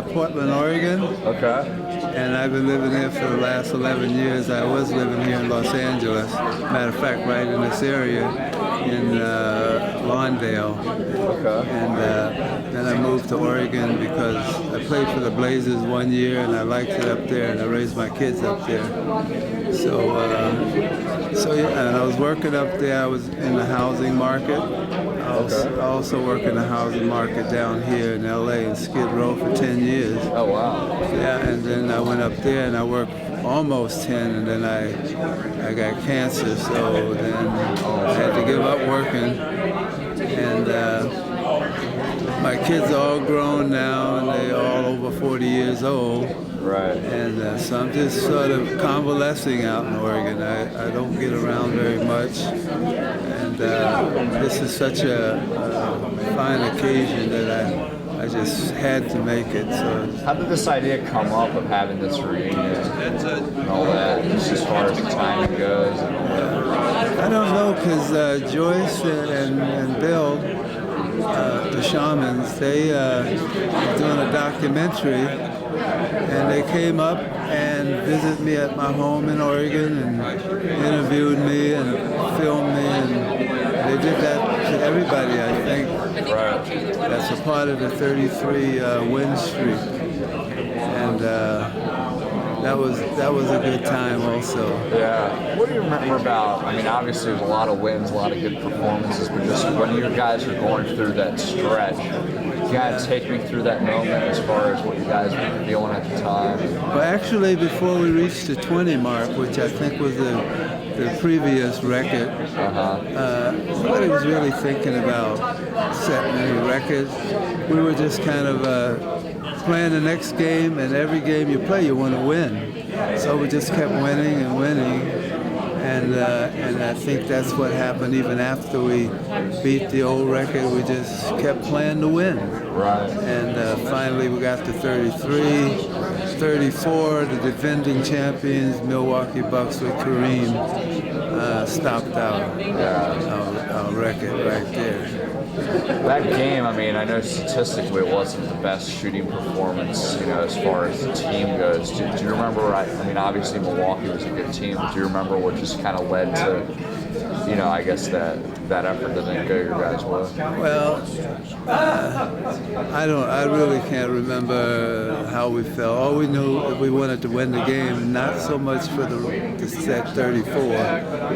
Portland, Oregon, Okay. and I've been living here for the last 11 years. I was living here in Los Angeles. Matter of fact, right in this area in Lawndale. Okay. And then I moved to Oregon because I played for the Blazers 1 year and I liked it up there, and I raised my kids up there. So yeah, and I was working up there. I was in the housing market. I also work in the housing market down here in LA in Skid Row for 10 years. Oh, wow. Yeah, and then I went up there and I worked almost 10, and then I got cancer, so then I had to give up working. And my kids are all grown now, and they're all over 40 years old. Right. And so I'm just sort of convalescing out in Oregon. I don't get around very much. And this is such a fine occasion that I just had to make it. So How did this idea come up of having this reunion and all that, just as far as the timing goes and all that? I don't know, because Joyce and Bill, the Shamans, they were doing a documentary, and they came up and visited me at my home in Oregon and interviewed me and filmed me, and they did that to everybody, I think. Right. That's a part of the 33 win streak, and that was a good time also. Yeah. What do you remember about, I mean, obviously there's a lot of wins, a lot of good performances, but just when you guys were going through that stretch, you guys take me through that moment as far as what you guys were feeling at the time? Well, actually, before we reached the 20 mark, which I think was the previous record, nobody was really thinking about setting any records. We were just kind of playing the next game, and every game you play, you want to win. So we just kept winning and winning, and I think that's what happened even after we beat the old record. We just kept playing to win. Right. And finally we got to 33, 34, the defending champions, Milwaukee Bucks with Kareem, stopped our record right there. That game, I mean, I know statistically it wasn't the best shooting performance, as far as the team goes. Do you remember, I mean, obviously Milwaukee was a good team, but do you remember what just kind of led to, I guess that effort that didn't go your guys' way? Well, I really can't remember how we felt. All we knew that we wanted to win the game, not so much for the set 34,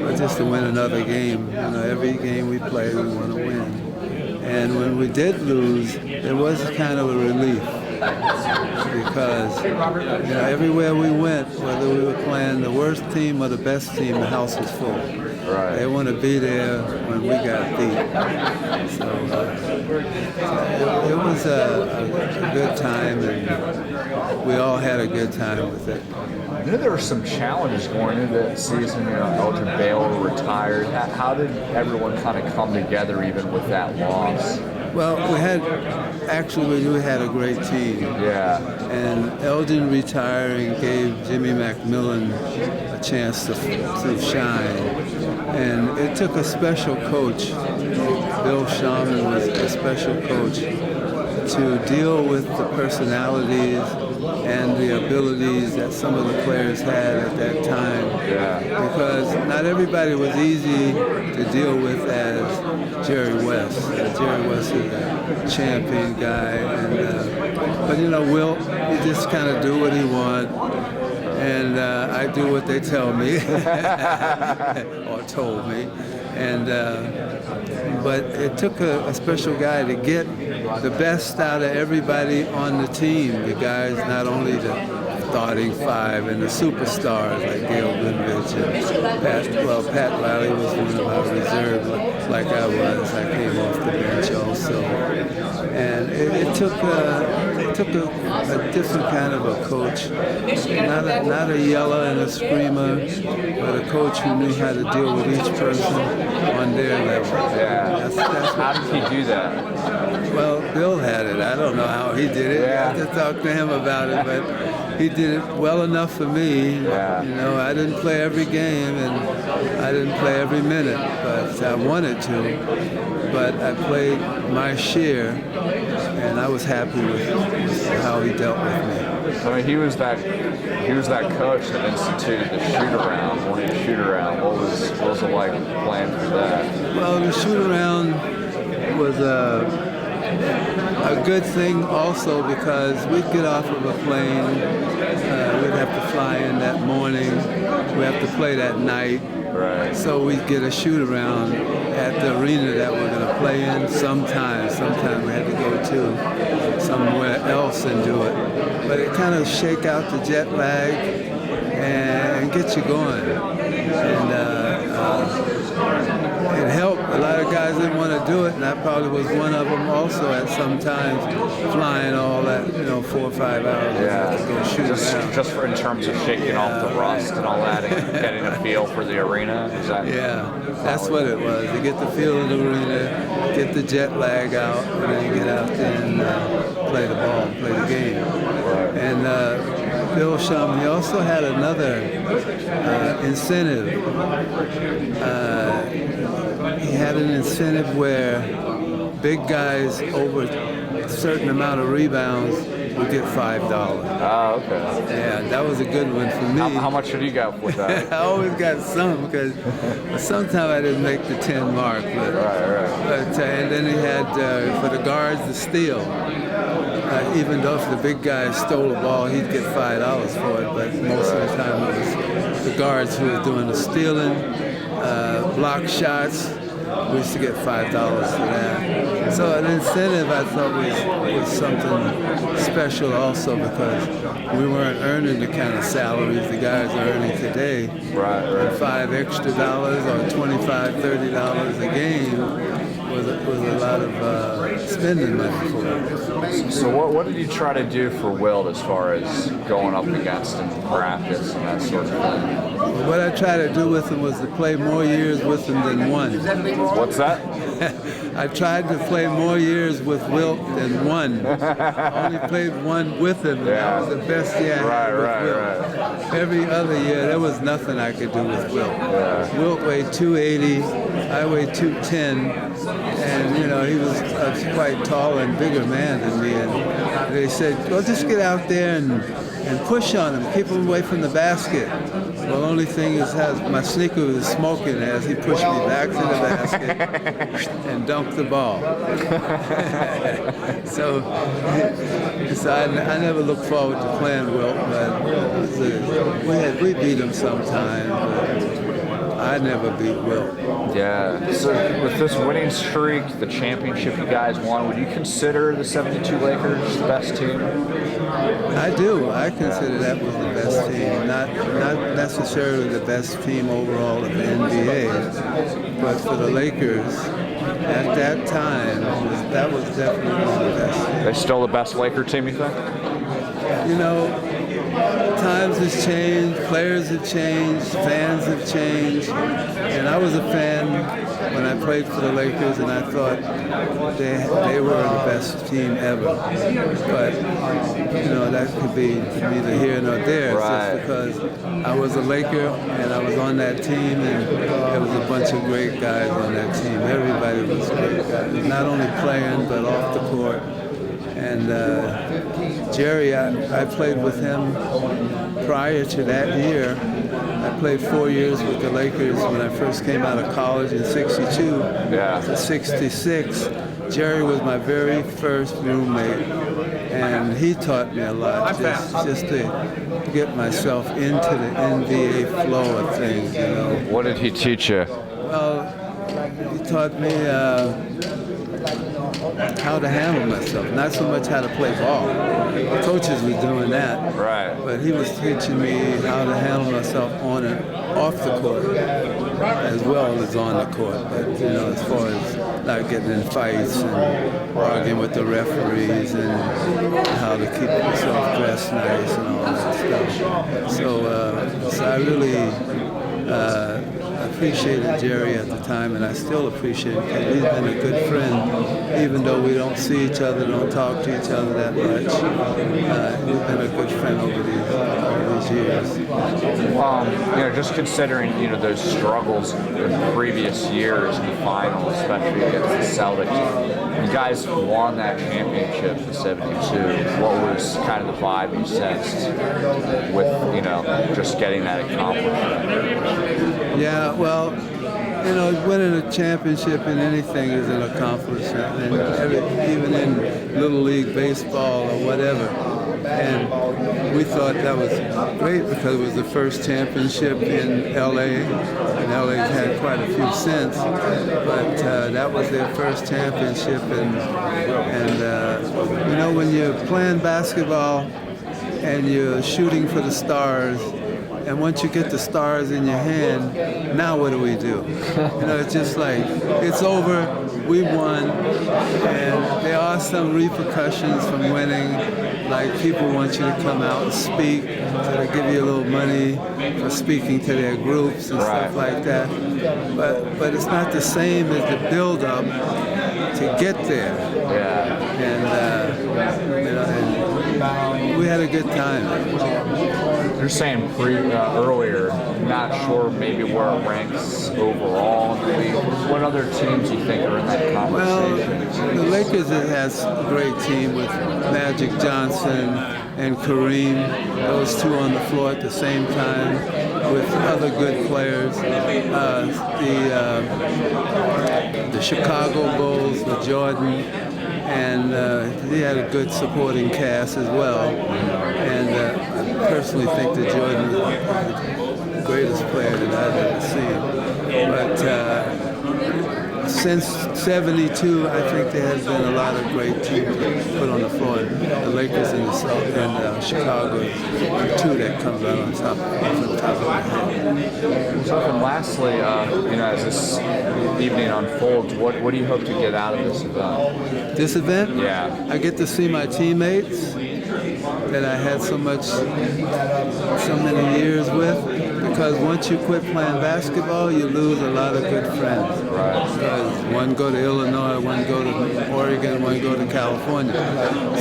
but just to win another game. Every game we play, we want to win. And when we did lose, it was kind of a relief, because everywhere we went, whether we were playing the worst team or the best team, the house was full. Right. They want to be there when we got beat. So it was a good time, and we all had a good time with it. I knew there were some challenges going into that season. Elgin Baylor retired. How did everyone kind of come together even with that loss? Well, we had a great team. Yeah. And Elgin retiring gave Jimmy McMillan a chance to shine. And it took a special coach. Bill Shaman was a special coach to deal with the personalities and the abilities that some of the players had at that time. Yeah. Because not everybody was easy to deal with as Jerry West. Jerry West is a champion guy, but Wilt, he just kind of do what he wants, and I do what they tell me or told me. But it took a special guy to get the best out of everybody on the team. The guys, not only the starting five and the superstars like Gail Goodrich and Pat Lally was one of our reserves, like I was. I came off the bench also. And it took a different kind of a coach, not a yeller and a screamer, but a coach who knew how to deal with each person on their level. Yeah. That's how did he do that? Well, Bill had it. I don't know how he did it. Yeah. I have to talk to him about it, but he did it well enough for me. Yeah. I didn't play every game and I didn't play every minute, but I wanted to. But I played my share, and I was happy with was how he dealt with me. I mean, he was that coach that instituted the shoot around. When you shoot around, what was it like playing for that? Well, the shoot around was a good thing also because we'd get off of a plane, we'd have to fly in that morning, we have to play that night. Right. So we'd get a shoot around at the arena that we're going to play in. Sometimes we had to go to somewhere else and do it. But it kind of shake out the jet lag and get you going. And it helped. A lot of guys didn't want to do it, and I probably was one of them also at some times, flying all that, 4 or 5 hours. Yeah, to go shoot around. Just in terms of shaking off the rust and all that, and getting a feel for the arena. Is that? Yeah, that's what it was. You get the feel of the arena, get the jet lag out, and then you get out there and play the ball, play the game. And Bill Shum, he also had another incentive. He had an incentive where big guys over a certain amount of rebounds would get $5. Oh, okay. Yeah, that was a good one for me. How much did you get with that? I always got some because sometimes I didn't make the 10 mark. But, right. But, and then he had, for the guards, the steal. Even though if the big guy stole a ball, he'd get $5 for it. But most of the time it was the guards who were doing the stealing, block shots. We used to get $5 for that. So an incentive I thought was something special also because we weren't earning the kind of salaries the guys are earning today. Right. $5 extra or $25, $30 a game was a lot of spending money for it. So what did you try to do for Wilt as far as going up against him in practice and that sort of thing? What I tried to do with him was to play more years with him than one. What's that? I tried to play more years with Wilt than one. I only played one with him, and that was the best year I had with Wilt. Right. Every other year, there was nothing I could do with Wilt. Yeah. Wilt weighed 280, I weighed 210, and he was a quite tall and bigger man than me. And they said, well, just get out there and push on him, keep him away from the basket. Well, the only thing is my sneaker was smoking as he pushed me back to the basket and dunked the ball. so I never looked forward to playing Wilt, but we beat him sometimes. I never beat Wilt. Yeah. So with this winning streak, the championship you guys won, would you consider the '72 Lakers the best team? I do. I consider that was the best team. Not necessarily the best team overall in the NBA, but for the Lakers at that time, that was definitely one of the best teams. They're still the best Laker team, you think? Times have changed, players have changed, fans have changed, and I was a fan when I played for the Lakers, and I thought they were the best team ever. But that could be neither here nor there. Right. It's just because I was a Laker and I was on that team, and there was a bunch of great guys on that team. Everybody was great guys, not only playing but off the court. And Jerry, I played with him prior to that year. I played 4 years with the Lakers when I first came out of college in '62 to '66. Jerry was my very first roommate, and he taught me a lot just to get myself into the NBA flow of things, What did he teach you? Well, he taught me how to handle myself, not so much how to play ball. The coaches were doing that. Right. But he was teaching me how to handle myself on and off the court as well as on the court. But, as far as not getting in fights and arguing with the referees and how to keep yourself dressed nice and all that stuff. So I really appreciated Jerry at the time, and I still appreciate him. He's been a good friend, even though we don't see each other, don't talk to each other that much. We've been a good friend over these years. Just considering, those struggles in previous years in the final, especially against the Celtics, you guys won that championship in '72. What was kind of the vibe you sensed with, just getting that accomplishment? Yeah, well, winning a championship in anything is an accomplishment, and even in Little League baseball or whatever. And we thought that was great because it was the first championship in L.A., and L.A.'s had quite a few since, but that was their first championship. And when you're playing basketball and you're shooting for the stars, and once you get the stars in your hand, now what do we do? It's just like, it's over, we won, and there are some repercussions from winning, like people want you to come out and speak, so they give you a little money for speaking to their groups and stuff like that. But it's not the same as the build-up to get there. Yeah. And we had a good time. You're saying earlier, not sure maybe where it ranks overall in the league. What other teams do you think are in that conversation? Well, the Lakers has a great team with Magic Johnson and Kareem, those two on the floor at the same time with other good players. The Chicago Bulls with Jordan, and he had a good supporting cast as well. And I personally think that Jordan was the greatest player that I've ever seen. But since '72, I think there has been a lot of great teams put on the floor. The Lakers and Chicago, the two that comes out on top of my head. So, and lastly, as this evening unfolds, what do you hope to get out of this event? This event? Yeah. I get to see my teammates that I had so many years with. Because once you quit playing basketball, you lose a lot of good friends. Right. Because one go to Illinois, one go to Oregon, one go to California.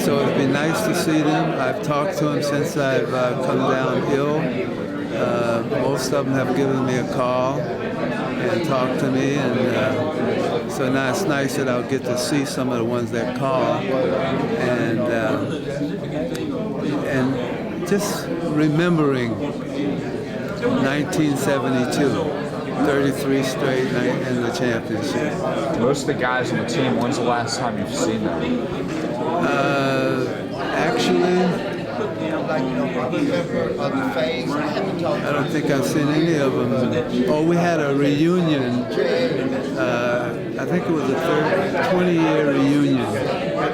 So it'd be nice to see them. I've talked to them since I've come down ill. Most of them have given me a call and talked to me, and so now it's nice that I'll get to see some of the ones that call, and just remembering 1972, 33 straight in the championship. Most of the guys on the team, when's the last time you've seen them? Actually, I don't think I've seen any of them. Oh, we had a reunion. I think it was a 20-year reunion.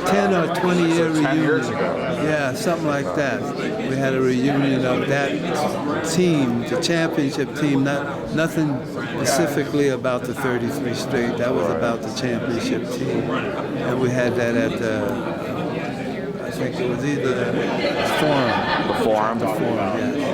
10 or 20-year reunion. 10 years ago. Yeah, something like that. We had a reunion of that team, the championship team. Nothing specifically about the 33 straight. That was about the championship team. And we had that at the, I think it was either the Forum. The Forum? The Forum, yeah.